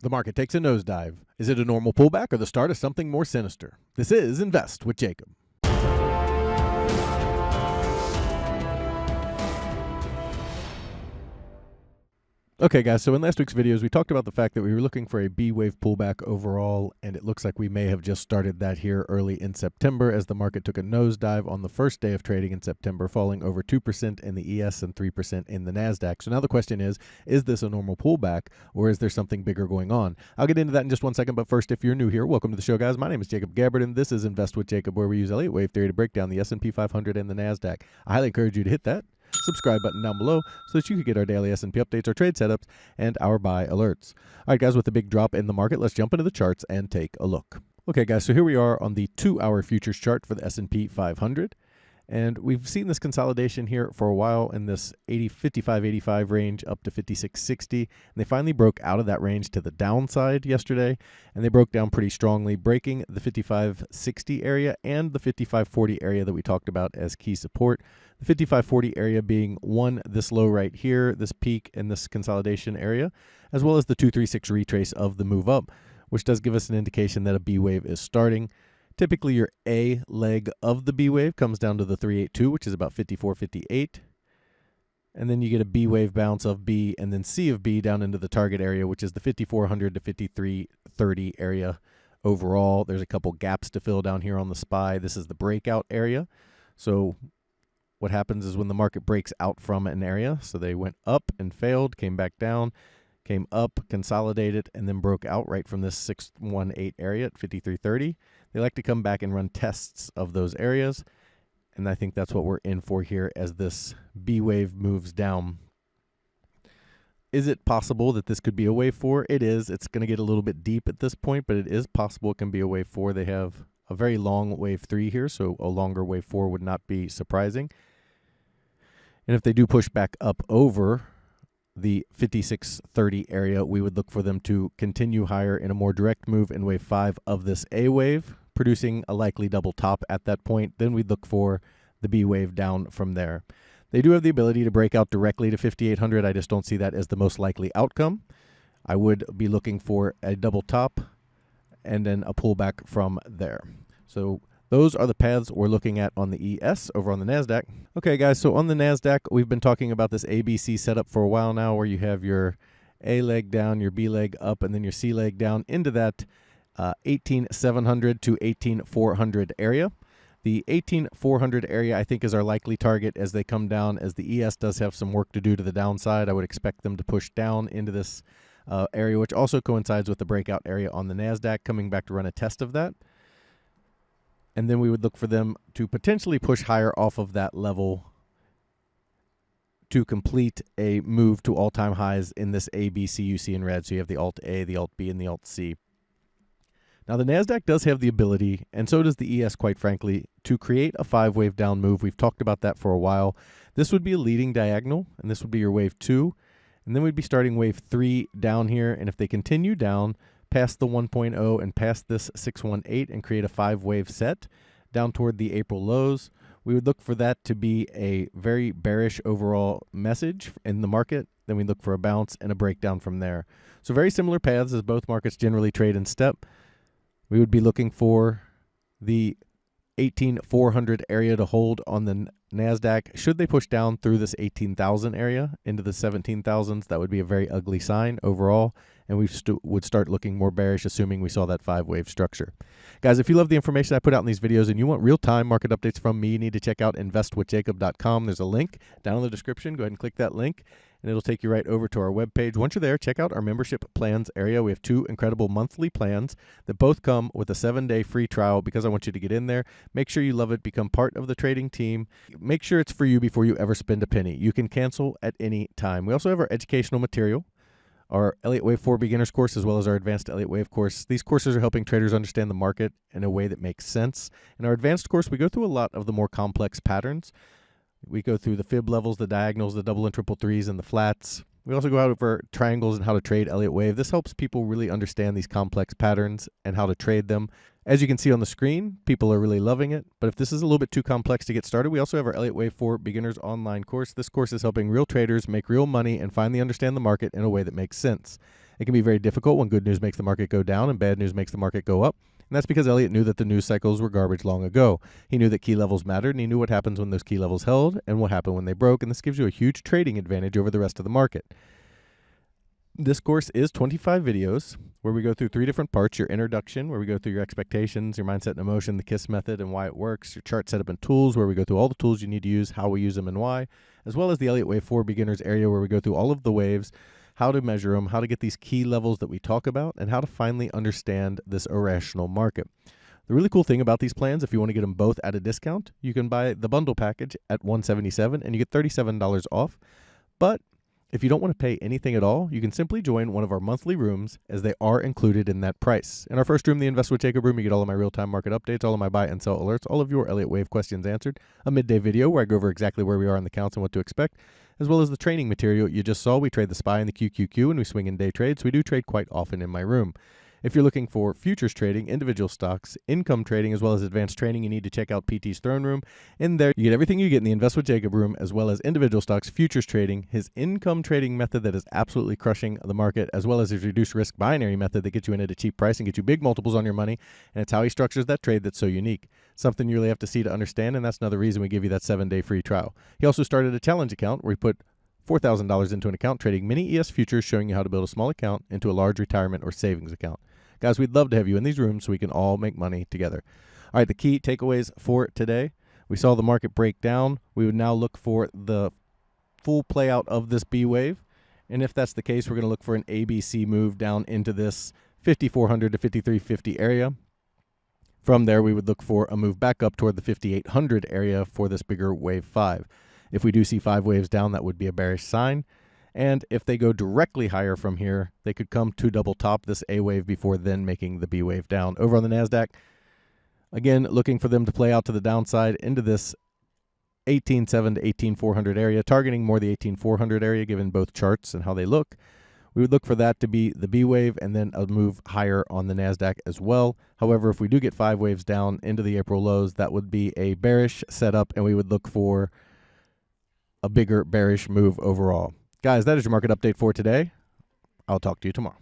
The market takes a nosedive. Is it a normal pullback or the start of something more sinister? This is Invest with Jacob. Okay, guys, so in last week's videos, we talked about the fact that we were looking for a B-wave pullback overall, and it looks like we may have just started that here early in September as the market took a nosedive on the first day of trading in September, falling over 2% in the ES and 3% in the NASDAQ. So now the question is this a normal pullback, or is there something bigger going on? I'll get into that in just 1 second, but first, if you're new here, welcome to the show, guys. My name is Jacob Gabbard, and this is Invest with Jacob, where we use Elliott Wave Theory to break down the SP500 and the NASDAQ. I highly encourage you to hit that subscribe button down below so that you can get our daily S&P updates, our trade setups, and our buy alerts. All right, guys, with the big drop in the market, let's jump into the charts and take a look. Okay, guys, so here we are on the 2-hour futures chart for the S&P 500. And we've seen this consolidation here for a while in this 55.85 range up to 56.60. And they finally broke out of that range to the downside yesterday. And they broke down pretty strongly, breaking the 55.60 area and the 55.40 area that we talked about as key support. The 55.40 area being this low right here, this peak in this consolidation area, as well as the 236 retrace of the move up, which does give us an indication that a B wave is starting. Typically, your A leg of the B wave comes down to the 382, which is about 54.58. And then you get a B wave bounce of B and then C of B down into the target area, which is the 5400 to 5330 area overall. There's a couple gaps to fill down here on the SPY. This is the breakout area. So what happens is when the market breaks out from an area, so they went up and failed, came back down, came up, consolidated, and then broke out right from this 618 area at 5330. They like to come back and run tests of those areas, and I think that's what we're in for here as this B wave moves down. Is it possible that this could be a wave 4? It is. It's going to get a little bit deep at this point, but it is possible it can be a wave 4. They have a very long wave 3 here, so a longer wave 4 would not be surprising. And if they do push back up over the 5630 area, we would look for them to continue higher in a more direct move in wave 5 of this A wave, producing a likely double top at that point. Then we'd look for the B wave down from there. They do have the ability to break out directly to 5800. I just don't see that as the most likely outcome. I would be looking for a double top and then a pullback from there. So those are the paths we're looking at on the ES over on the NASDAQ. Okay, guys, so on the NASDAQ, we've been talking about this ABC setup for a while now where you have your A leg down, your B leg up, and then your C leg down into that 18,700 to 18,400 area. The 18,400 area, I think, is our likely target as they come down, as the ES does have some work to do to the downside. I would expect them to push down into this area, which also coincides with the breakout area on the NASDAQ, coming back to run a test of that. And then we would look for them to potentially push higher off of that level to complete a move to all-time highs in this A, B, C you see in red. So you have the Alt A, the Alt B, and the Alt C. Now, the NASDAQ does have the ability, and so does the ES, quite frankly, to create a 5-wave down move. We've talked about that for a while. This would be a leading diagonal, and this would be your wave 2. And then we'd be starting wave 3 down here. And if they continue down past the 1.0 and past this 618 and create a 5-wave set down toward the April lows, we would look for that to be a very bearish overall message in the market. Then we look for a bounce and a breakdown from there. So very similar paths as both markets generally trade in step. We would be looking for the 18,400 area to hold on the NASDAQ. Should they push down through this 18,000 area into the 17,000s, that would be a very ugly sign overall, and we would start looking more bearish, assuming we saw that 5-wave structure. Guys, if you love the information I put out in these videos and you want real-time market updates from me, you need to check out investwithjacob.com. There's a link down in the description. Go ahead and click that link, and it'll take you right over to our webpage. Once you're there, check out our membership plans area. We have 2 incredible monthly plans that both come with a 7-day free trial because I want you to get in there. Make sure you love it. Become part of the trading team. Make sure it's for you before you ever spend a penny. You can cancel at any time. We also have our educational material, our Elliott Wave 4 beginners course, as well as our advanced Elliott Wave course. These courses are helping traders understand the market in a way that makes sense. In our advanced course, we go through a lot of the more complex patterns. We go through the fib levels, the diagonals, the double and triple threes, and the flats. We also go out over triangles and how to trade Elliott Wave. This helps people really understand these complex patterns and how to trade them. As you can see on the screen, people are really loving it. But if this is a little bit too complex to get started, we also have our Elliott Wave 4 Beginners Online course. This course is helping real traders make real money and finally understand the market in a way that makes sense. It can be very difficult when good news makes the market go down and bad news makes the market go up. And that's because Elliott knew that the news cycles were garbage long ago. He knew that key levels mattered, and he knew what happens when those key levels held and what happened when they broke, and this gives you a huge trading advantage over the rest of the market. This course is 25 videos where we go through 3 different parts: your introduction, where we go through your expectations, your mindset and emotion, the KISS method and why it works, your chart setup and tools, where we go through all the tools you need to use, how we use them and why, as well as the Elliott Wave 4 beginners area, where we go through all of the waves, how to measure them, how to get these key levels that we talk about, and how to finally understand this irrational market. The really cool thing about these plans, if you want to get them both at a discount, you can buy the bundle package at $177 and you get $37 off. But if you don't want to pay anything at all, you can simply join one of our monthly rooms, as they are included in that price. In our first room, the Invest with Jacob room, you get all of my real-time market updates, all of my buy and sell alerts, all of your Elliott Wave questions answered, a midday video where I go over exactly where we are on the counts and what to expect, as well as the training material you just saw. We trade the SPY and the QQQ, and we swing in day trades. We do trade quite often in my room. If you're looking for futures trading, individual stocks, income trading, as well as advanced trading, you need to check out PT's Throne Room. In there, you get everything you get in the Invest with Jacob room, as well as individual stocks, futures trading, his income trading method that is absolutely crushing the market, as well as his reduced risk binary method that gets you in at a cheap price and gets you big multiples on your money. And it's how he structures that trade that's so unique. Something you really have to see to understand, and that's another reason we give you that 7-day free trial. He also started a challenge account where he put $4,000 into an account trading mini ES futures, showing you how to build a small account into a large retirement or savings account. Guys, we'd love to have you in these rooms so we can all make money together. All right, the key takeaways for today. We saw the market break down. We would now look for the full play out of this B wave. And if that's the case, we're going to look for an ABC move down into this 5,400 to 5,350 area. From there, we would look for a move back up toward the 5,800 area for this bigger wave 5. If we do see 5 waves down, that would be a bearish sign. And if they go directly higher from here, they could come to double top this A wave before then making the B wave down. Over on the NASDAQ, again, looking for them to play out to the downside into this 18,700 to 18,400 area, targeting more the 18,400 area given both charts and how they look. We would look for that to be the B wave and then a move higher on the NASDAQ as well. However, if we do get 5 waves down into the April lows, that would be a bearish setup, and we would look for a bigger bearish move overall. Guys, that is your market update for today. I'll talk to you tomorrow.